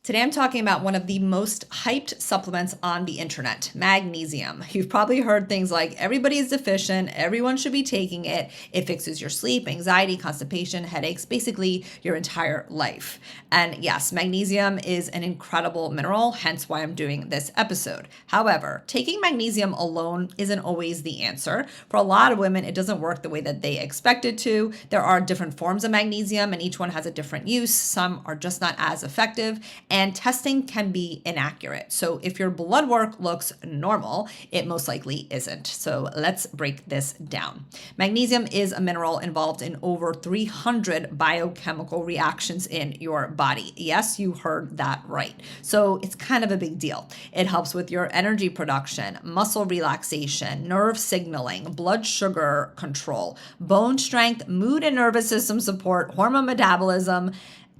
Today I'm talking about one of the most hyped supplements on the internet, magnesium. You've probably heard things like everybody is deficient, everyone should be taking it. It fixes your sleep, anxiety, constipation, headaches, basically your entire life. And yes, magnesium is an incredible mineral, hence why I'm doing this episode. However, taking magnesium alone isn't always the answer. For a lot of women, it doesn't work the way that they expect it to. There are different forms of magnesium and each one has a different use. Some are just not as effective. And testing can be inaccurate. So if your blood work looks normal, it most likely isn't. So let's break this down. Magnesium is a mineral involved in over 300 biochemical reactions in your body. Yes, you heard that right. So it's kind of a big deal. It helps with your energy production, muscle relaxation, nerve signaling, blood sugar control, bone strength, mood and nervous system support, hormone metabolism,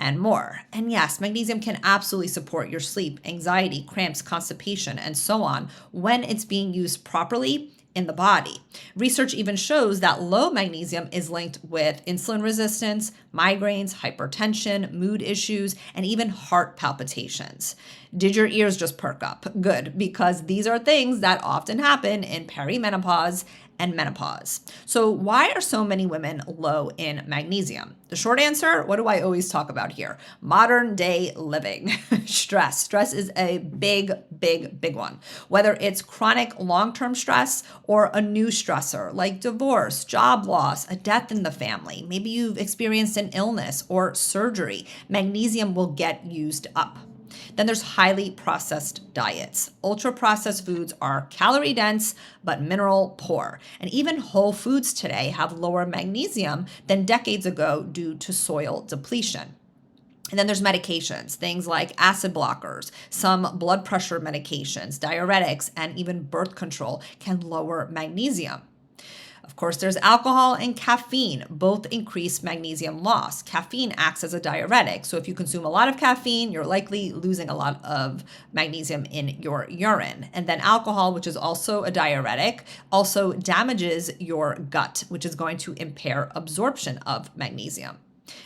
and more. And yes, magnesium can absolutely support your sleep, anxiety, cramps, constipation, and so on when it's being used properly in the body. Research even shows that low magnesium is linked with insulin resistance, migraines, hypertension, mood issues, and even heart palpitations. Did your ears just perk up? Good, because these are things that often happen in perimenopause and menopause. So why are so many women low in magnesium? The short answer, what do I always talk about here? Modern day living. Stress. Stress is a big one. Whether it's chronic long-term stress or a new stressor like divorce, job loss, a death in the family, maybe you've experienced an illness or surgery, magnesium will get used up. Then there's highly processed diets. Ultra-processed foods are calorie dense, but mineral poor. And even whole foods today have lower magnesium than decades ago due to soil depletion. And then there's medications, things like acid blockers, some blood pressure medications, diuretics, and even birth control can lower magnesium. Of course, there's alcohol and caffeine. Both increase magnesium loss. Caffeine acts as a diuretic. So if you consume a lot of caffeine, you're likely losing a lot of magnesium in your urine. And then alcohol, which is also a diuretic, also damages your gut, which is going to impair absorption of magnesium.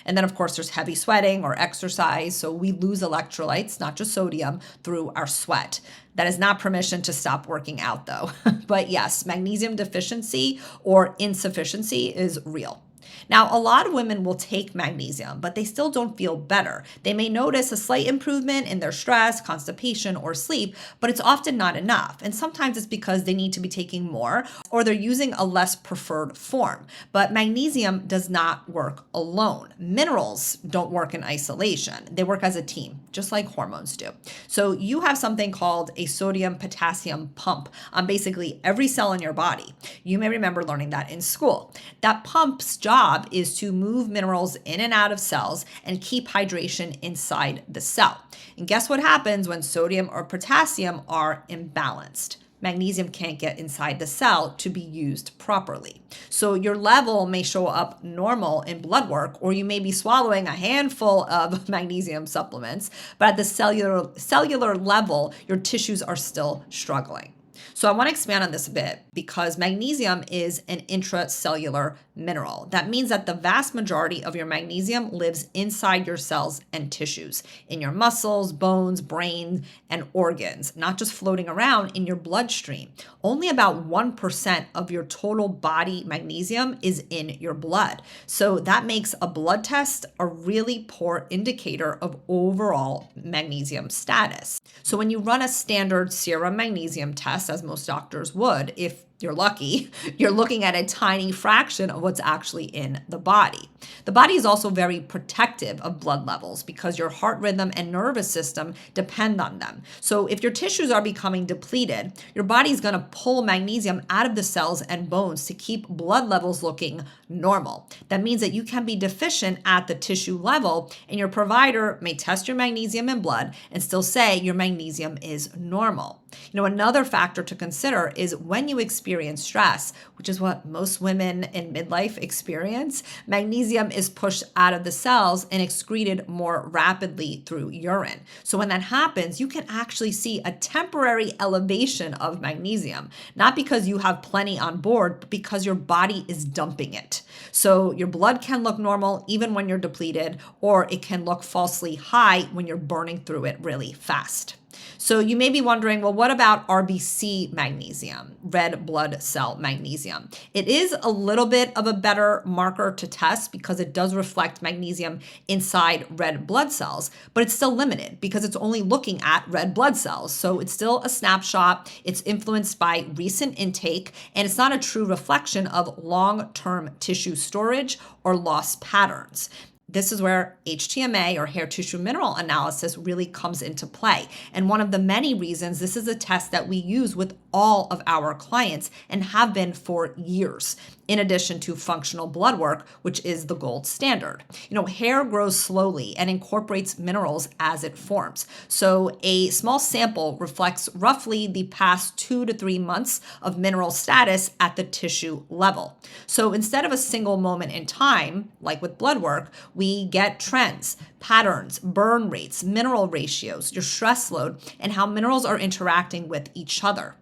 And then, of course, there's heavy sweating or exercise. So we lose electrolytes, not just sodium, through our sweat. That is not permission to stop working out, though. But yes, magnesium deficiency or insufficiency is real. Now, a lot of women will take magnesium, but they still don't feel better. They may notice a slight improvement in their stress, constipation, or sleep, but it's often not enough. And sometimes it's because they need to be taking more or they're using a less preferred form. But magnesium does not work alone. Minerals don't work in isolation. They work as a team, just like hormones do. So you have something called a sodium-potassium pump on basically every cell in your body. You may remember learning that in school. That pump's job is to move minerals in and out of cells and keep hydration inside the cell. And guess what happens when sodium or potassium are imbalanced? Magnesium can't get inside the cell to be used properly. So your level may show up normal in blood work, or you may be swallowing a handful of magnesium supplements, but at the cellular level, your tissues are still struggling. So I want to expand on this a bit because magnesium is an intracellular mineral. That means that the vast majority of your magnesium lives inside your cells and tissues, in your muscles, bones, brain, and organs, not just floating around in your bloodstream. Only about 1% of your total body magnesium is in your blood. So that makes a blood test a really poor indicator of overall magnesium status. So when you run a standard serum magnesium test, as most doctors would, if you're lucky, you're looking at a tiny fraction of what's actually in the body. The body is also very protective of blood levels because your heart rhythm and nervous system depend on them. So if your tissues are becoming depleted, your body's going to pull magnesium out of the cells and bones to keep blood levels looking normal. That means that you can be deficient at the tissue level, and your provider may test your magnesium in blood and still say your magnesium is normal. Another factor to consider is when you experience stress, which is what most women in midlife experience, magnesium is pushed out of the cells and excreted more rapidly through urine. So when that happens, you can actually see a temporary elevation of magnesium, not because you have plenty on board, but because your body is dumping it. So your blood can look normal even when you're depleted, or it can look falsely high when you're burning through it really fast. So you may be wondering, well, what about RBC magnesium, red blood cell magnesium? It is a little bit of a better marker to test because it does reflect magnesium inside red blood cells, but it's still limited because it's only looking at red blood cells. So it's still a snapshot. It's influenced by recent intake, and it's not a true reflection of long-term tissue storage or loss patterns. This is where HTMA, or hair tissue mineral analysis, really comes into play. And one of the many reasons this is a test that we use with all of our clients and have been for years, in addition to functional blood work, which is the gold standard. Hair grows slowly and incorporates minerals as it forms. So a small sample reflects roughly the past 2 to 3 months of mineral status at the tissue level. So instead of a single moment in time, like with blood work, we get trends, patterns, burn rates, mineral ratios, your stress load, and how minerals are interacting with each other.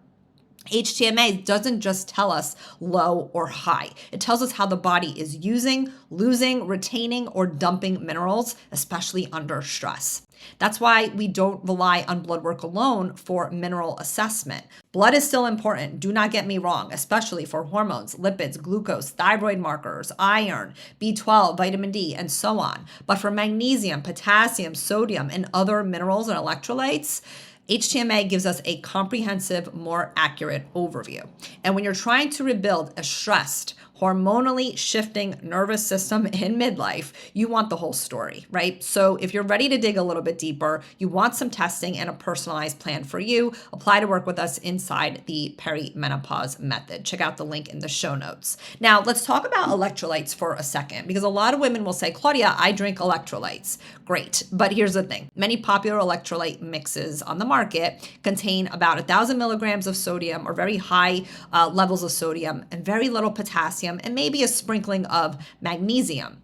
HTMA doesn't just tell us low or high. It tells us how the body is using, losing, retaining, or dumping minerals, especially under stress. That's why we don't rely on blood work alone for mineral assessment. Blood is still important, do not get me wrong, especially for hormones, lipids, glucose, thyroid markers, iron, B12, vitamin D, and so on. But for magnesium, potassium, sodium, and other minerals and electrolytes, HTMA gives us a comprehensive, more accurate overview. And when you're trying to rebuild a stressed, hormonally shifting nervous system in midlife, you want the whole story, right? So if you're ready to dig a little bit deeper, you want some testing and a personalized plan for you, apply to work with us inside the Perimenopause method. Check out the link in the show notes. Now, let's talk about electrolytes for a second, because a lot of women will say, Claudia, I drink electrolytes. Great, but here's the thing. Many popular electrolyte mixes on the market contain about 1,000 milligrams of sodium, or very high levels of sodium, and very little potassium, and maybe a sprinkling of magnesium.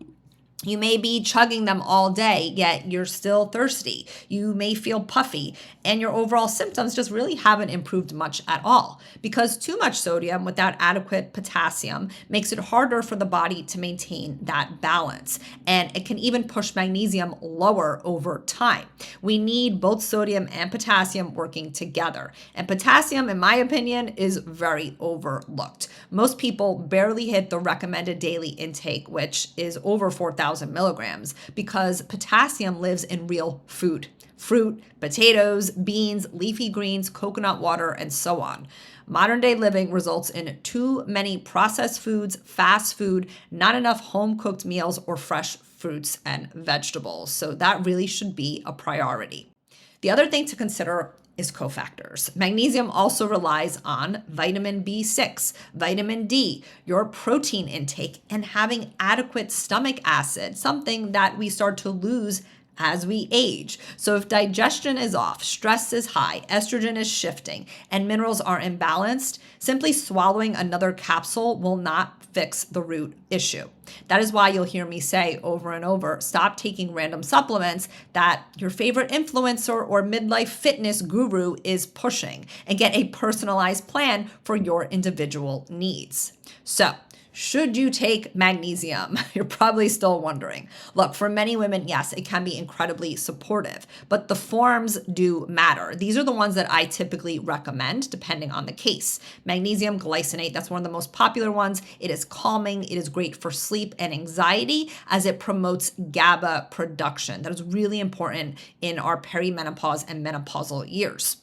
You may be chugging them all day, yet you're still thirsty. You may feel puffy, and your overall symptoms just really haven't improved much at all, because too much sodium without adequate potassium makes it harder for the body to maintain that balance, and it can even push magnesium lower over time. We need both sodium and potassium working together, and potassium, in my opinion, is very overlooked. Most people barely hit the recommended daily intake, which is over 4,000 milligrams, because potassium lives in real food, fruit, potatoes, beans, leafy greens, coconut water, and so on. Modern day living results in too many processed foods, fast food, not enough home cooked meals, or fresh fruits and vegetables. So that really should be a priority. The other thing to consider is cofactors. Magnesium also relies on vitamin B6, vitamin D, your protein intake, and having adequate stomach acid, something that we start to lose as we age. So if digestion is off, stress is high, estrogen is shifting, and minerals are imbalanced, simply swallowing another capsule will not fix the root issue. That is why you'll hear me say over and over, stop taking random supplements that your favorite influencer or midlife fitness guru is pushing, and get a personalized plan for your individual needs. So, should you take magnesium? You're probably still wondering. Look, for many women, yes, it can be incredibly supportive, but the forms do matter. These are the ones that I typically recommend depending on the case. Magnesium glycinate, that's one of the most popular ones. It is calming. It is great for sleep and anxiety, as it promotes GABA production. That is really important in our perimenopause and menopausal years.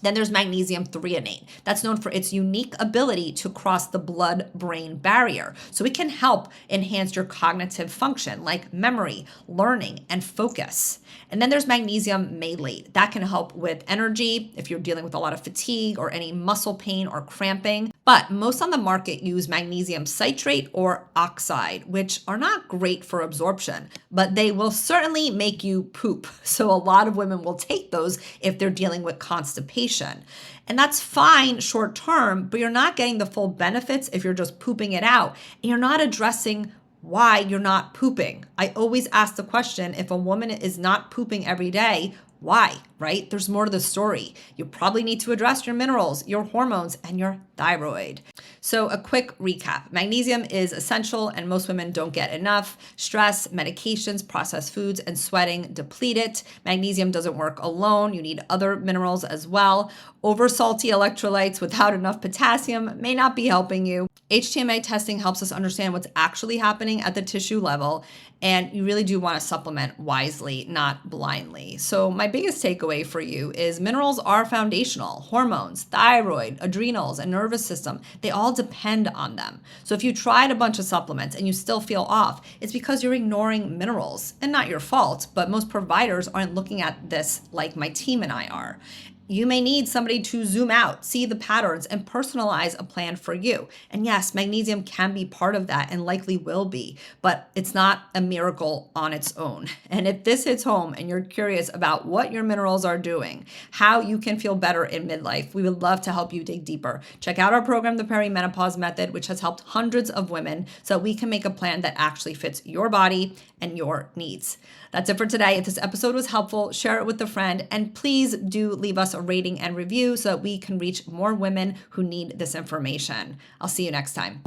Then there's magnesium threonate. That's known for its unique ability to cross the blood-brain barrier. So it can help enhance your cognitive function, like memory, learning, and focus. And then there's magnesium malate. That can help with energy if you're dealing with a lot of fatigue or any muscle pain or cramping. But most on the market use magnesium citrate or oxide, which are not great for absorption, but they will certainly make you poop. So a lot of women will take those if they're dealing with constipation. And that's fine short term, but you're not getting the full benefits if you're just pooping it out. And you're not addressing why you're not pooping. I always ask the question, if a woman is not pooping every day, why, right? There's more to the story. You probably need to address your minerals, your hormones, and your thyroid. So a quick recap. Magnesium is essential and most women don't get enough. Stress, medications, processed foods, and sweating deplete it. Magnesium doesn't work alone. You need other minerals as well. Over salty electrolytes without enough potassium may not be helping you. HTMA testing helps us understand what's actually happening at the tissue level, and you really do want to supplement wisely, not blindly. So my biggest takeaway for you is minerals are foundational. Hormones, thyroid, adrenals, and nervous system, they all depend on them. So if you tried a bunch of supplements and you still feel off, it's because you're ignoring minerals, and not your fault, but most providers aren't looking at this like my team and I are. You may need somebody to zoom out, see the patterns, and personalize a plan for you. And yes, magnesium can be part of that and likely will be, but it's not a miracle on its own. And if this hits home and you're curious about what your minerals are doing, how you can feel better in midlife, we would love to help you dig deeper. Check out our program, the Perimenopause Method, which has helped hundreds of women so we can make a plan that actually fits your body and your needs. That's it for today. If this episode was helpful, share it with a friend, and please do leave us a rating and review so that we can reach more women who need this information. I'll see you next time.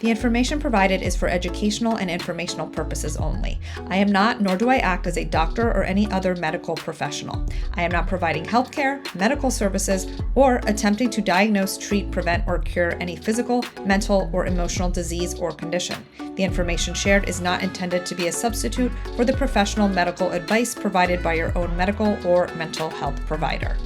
The information provided is for educational and informational purposes only. I am not, nor do I act as a doctor or any other medical professional. I am not providing healthcare, medical services, or attempting to diagnose, treat, prevent, or cure any physical, mental, or emotional disease or condition. The information shared is not intended to be a substitute for the professional medical advice provided by your own medical or mental health provider.